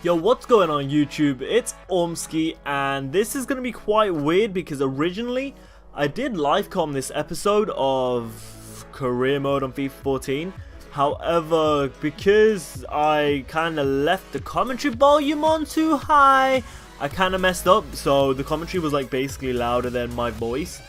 Yo, what's going on YouTube? It's Aumski, and this is going to be quite weird because originally I did live com this episode of career mode on FIFA 14. However, because I kind of left the commentary volume on too high, I kind of messed up. So the commentary was like basically louder than my voice,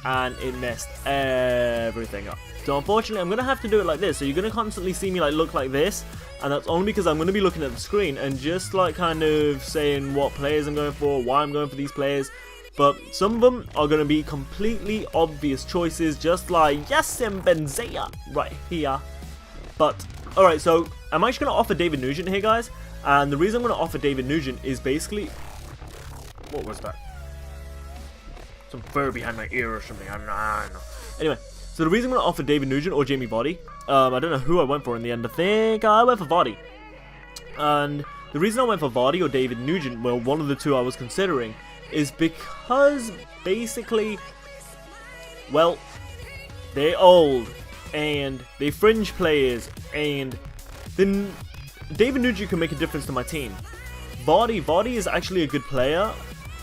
and it messed everything up. So unfortunately, I'm going to have to do it like this. So you're going to constantly see me like look like this. And that's only because I'm going to be looking at the screen and just like kind of saying what players I'm going for, why I'm going for these players. But some of them are going to be completely obvious choices, just like Yasin Benzema right here. But, alright, so I'm actually going to offer David Nugent here, guys. And the reason I'm going to offer David Nugent is basically... What was that? Some fur behind my ear or something. I don't know. Anyway. So the reason I'm going to offer David Nugent or Jamie Vardy, I don't know who I went for in the end. I think I went for Vardy. And the reason I went for Vardy or David Nugent, well, one of the two I was considering, is because basically, well, they're old and they fringe players, and then David Nugent can make a difference to my team. Vardy is actually a good player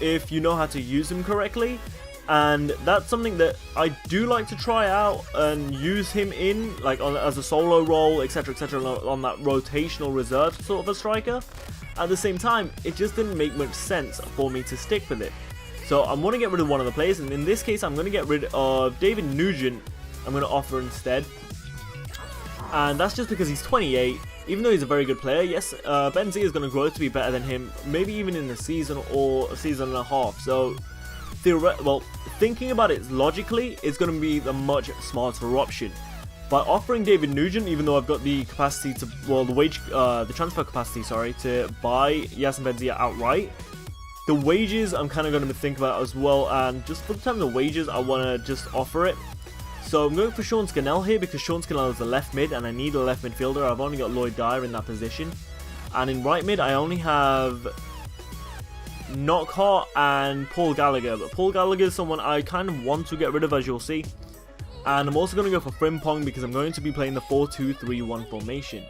if you know how to use him correctly. And that's something that I do like to try out and use him in, like as a solo role, etc, on that rotational reserve sort of a striker. At the same time, it just didn't make much sense for me to stick with it. So I'm going to get rid of one of the players, and in this case, I'm going to get rid of David Nugent. I'm going to offer instead. And that's just because he's 28. Even though he's a very good player, yes, Benzema is going to grow to be better than him, maybe even in a season or a season and a half. So... well, thinking about it logically, it's going to be the much smarter option. By offering David Nugent, even though I've got the capacity to, well, the transfer capacity, sorry, to buy Yasin Benzema outright, the wages I'm kind of going to think about as well, and just for the time of the wages, I want to just offer it. So I'm going for Sean Scannell here because Sean Scannell is a left mid, and I need a left midfielder. I've only got Lloyd Dyer in that position, and in right mid, I only have Knockhart and Paul Gallagher, but Paul Gallagher is someone I kind of want to get rid of, as you'll see. And I'm also going to go for Frimpong because I'm going to be playing the 4-2-3-1 formation.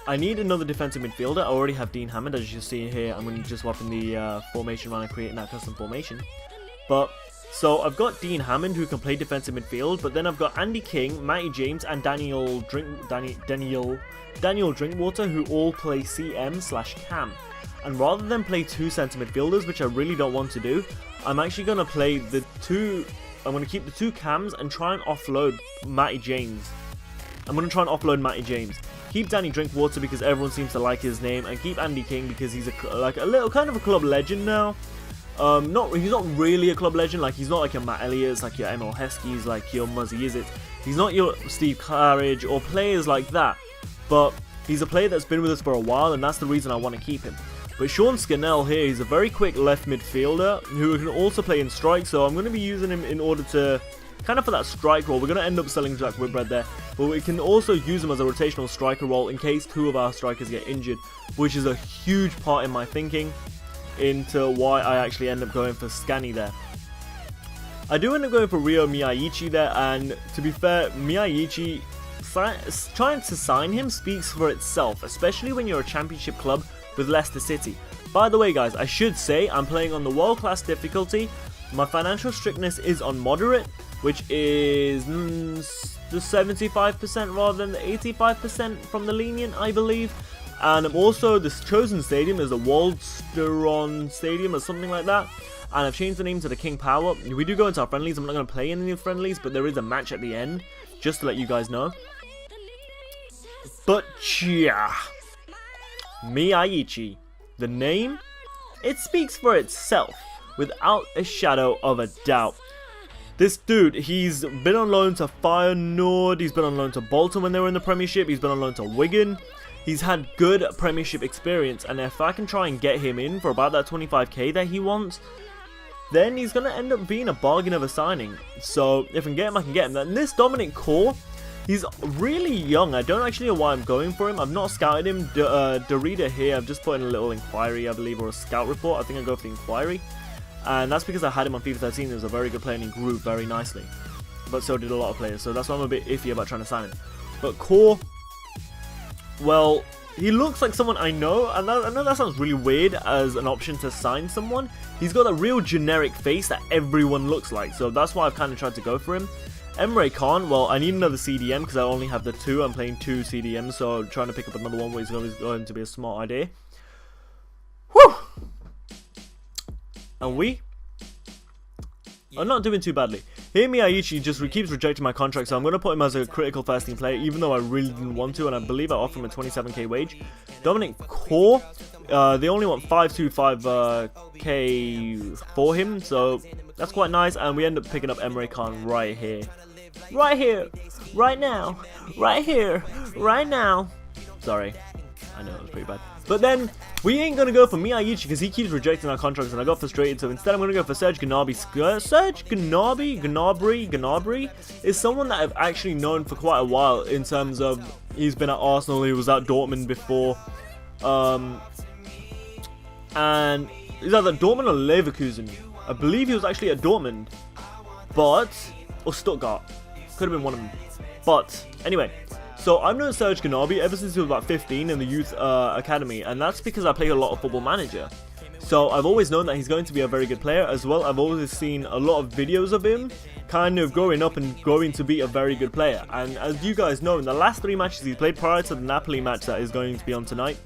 I need another defensive midfielder. I already have Dean Hammond, as you see here. I'm going to just swap in the formation around and creating that custom formation. But so I've got Dean Hammond who can play defensive midfield, but then I've got Andy King, Matty James, and Daniel Drinkwater who all play CM/Cam. And rather than play two centre midfielders, which I really don't want to do, I'm actually going to play the two... I'm going to keep the two cams and try and offload Matty James. Keep Danny Drinkwater because everyone seems to like his name, and keep Andy King because he's like a little kind of a club legend now. He's not really a club legend. Like, he's not like your Matt Elliott's, like your Emil Heskey's, like your Muzzy Is It. He's not your Steve Claridge or players like that. But he's a player that's been with us for a while, and that's the reason I want to keep him. But Sean Scannell here, he's a very quick left midfielder who can also play in strike, so I'm going to be using him in order to, kind of for that strike role. We're going to end up selling Jack Whitbread there, but we can also use him as a rotational striker role in case two of our strikers get injured, which is a huge part in my thinking into why I actually end up going for Scanny there. I do end up going for Ryo Miyachi there, and to be fair, Miyachi, trying to sign him speaks for itself, especially when you're a championship club with Leicester City. By the way, guys, I should say I'm playing on the world class difficulty. My financial strictness is on moderate, which is the 75% rather than the 85% from the lenient, I believe. And I'm also, this chosen stadium is the Waldsteron Stadium or something like that. And I've changed the name to the King Power. We do go into our friendlies. I'm not going to play any of the friendlies, but there is a match at the end, just to let you guys know. But yeah, Miyachi, the name, it speaks for itself without a shadow of a doubt. This dude, he's been on loan to Feyenoord, he's been on loan to Bolton when they were in the Premiership, he's been on loan to Wigan. He's had good Premiership experience, and if I can try and get him in for about that 25k that he wants, then he's going to end up being a bargain of a signing. So if I can get him, I can get him. And this Dominic Core, he's really young. I don't actually know why I'm going for him. I've not scouted him. Dorita here, I've just put in a little inquiry, I believe, or a scout report. I think I go for the inquiry. And that's because I had him on FIFA 13. He was a very good player and he grew very nicely. But so did a lot of players. So that's why I'm a bit iffy about trying to sign him. But Core, well, he looks like someone I know, and I know that sounds really weird as an option to sign someone. He's got a real generic face that everyone looks like, so that's why I've kind of tried to go for him. Emre Can, well, I need another CDM because I only have the 2. I'm playing 2 CDMs, so trying to pick up another one is going to be a smart idea. Whew! And we are not doing too badly. Here Miyaichi just keeps rejecting my contract, so I'm going to put him as a critical first team player, even though I really didn't want to, and I believe I offer him a 27k wage. Dominic Core, they only want 525k for him, so that's quite nice, and we end up picking up Emre Can right here. Right here, right now, right here, right now. Sorry, I know it was pretty bad. But then, we ain't going to go for Miyaichi because he keeps rejecting our contracts and I got frustrated. So instead I'm going to go for Serge Gnabry. Serge Gnabry is someone that I've actually known for quite a while in terms of he's been at Arsenal, he was at Dortmund before. And he's either Dortmund or Leverkusen. I believe he was actually at Dortmund. Or Stuttgart. Could have been one of them. But, anyway. So, I've known Serge Gnabry ever since he was about 15 in the youth academy, and that's because I play a lot of Football Manager. So, I've always known that he's going to be a very good player as well. I've always seen a lot of videos of him kind of growing up and growing to be a very good player. And as you guys know, in the last 3 matches he's played prior to the Napoli match that is going to be on tonight,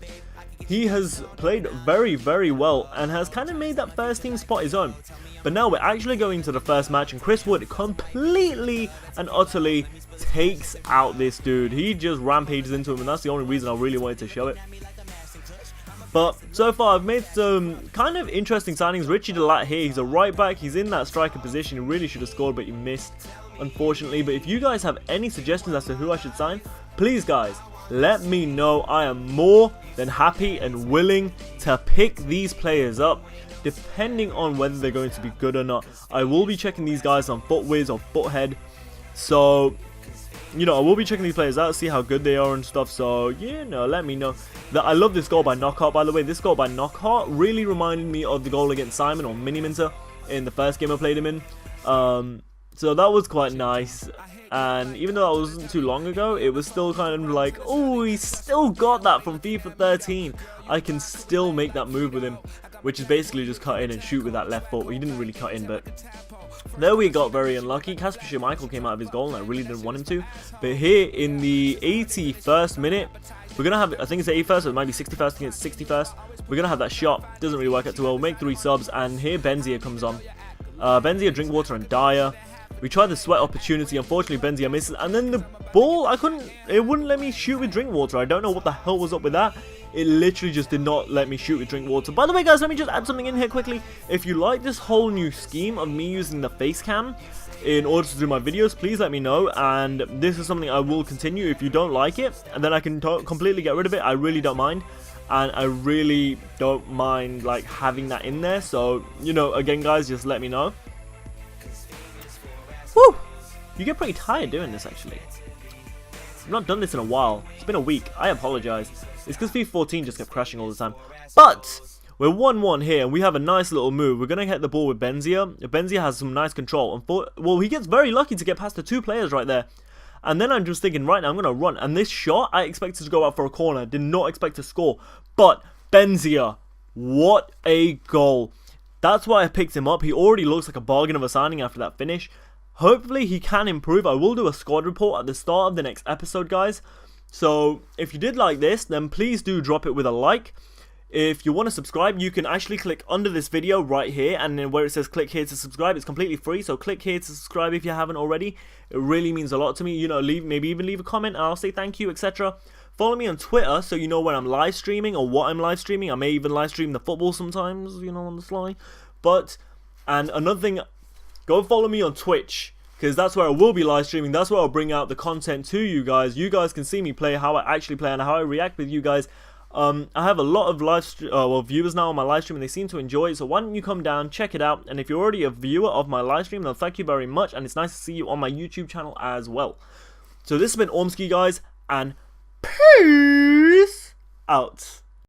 he has played very, very well and has kind of made that first team spot his own. But now we're actually going to the first match, and Chris Wood completely and utterly takes out this dude. He just rampages into him, and that's the only reason I really wanted to show it. But so far, I've made some kind of interesting signings. Richie Delat here, he's a right back. He's in that striker position. He really should have scored, but he missed, unfortunately. But if you guys have any suggestions as to who I should sign, please, guys, let me know. I am more than happy and willing to pick these players up, depending on whether they're going to be good or not. I will be checking these guys on FootWiz or Foothead. So, you know, I will be checking these players out, see how good they are and stuff. So, you know, let me know. I love this goal by Knockout, by the way. This goal by Knockout really reminded me of the goal against Simon or Miniminter in the first game I played him in. So that was quite nice. And even though that wasn't too long ago, it was still kind of like, oh, he still got that from FIFA 13. I can still make that move with him, which is basically just cut in and shoot with that left foot. Well, he didn't really cut in, but there we got very unlucky. Kasper Schmeichel came out of his goal, and I really didn't want him to. But here in the 81st minute, we're going to have, I think it's the 81st, or it might be 61st, I think it's 61st. We're going to have that shot. Doesn't really work out too well. We'll make 3 subs, and here Benzia comes on. Benzia, Drinkwater, and Dyer. We tried the sweat opportunity. Unfortunately, Benzia misses. And then the ball, it wouldn't let me shoot with Drinkwater. I don't know what the hell was up with that. It literally just did not let me shoot with Drinkwater. By the way, guys, let me just add something in here quickly. If you like this whole new scheme of me using the face cam in order to do my videos, please let me know. And this is something I will continue. If you don't like it, and then I can completely get rid of it. I really don't mind. And I really don't mind, like, having that in there. So, you know, again, guys, just let me know. Woo! You get pretty tired doing this, actually. I've not done this in a while. It's been a week. I apologize. It's because FIFA 14 just kept crashing all the time. But we're 1-1 here, and we have a nice little move. We're going to hit the ball with Benzia. Benzia has some nice control. Well, he gets very lucky to get past the 2 players right there. And then I'm just thinking, right now, I'm going to run. And this shot, I expected to go out for a corner. Did not expect to score. But Benzia, what a goal. That's why I picked him up. He already looks like a bargain of a signing after that finish. Hopefully he can improve. I will do a squad report at the start of the next episode, guys. So if you did like this, then please do drop it with a like. If you want to subscribe, you can actually click under this video right here, and then where it says click here to subscribe, it's completely free. So click here to subscribe if you haven't already. It really means a lot to me. You know, maybe even leave a comment and I'll say thank you, etc. Follow me on Twitter so you know when I'm live streaming or what I'm live streaming. I may even live stream the football sometimes, you know, on the sly. And another thing, go follow me on Twitch, because that's where I will be live streaming. That's where I'll bring out the content to you guys. You guys can see me play, how I actually play, and how I react with you guys. I have a lot of viewers now on my live stream, and they seem to enjoy it. So why don't you come down, check it out. And if you're already a viewer of my live stream, then thank you very much. And it's nice to see you on my YouTube channel as well. So this has been Aumski, guys, and peace out.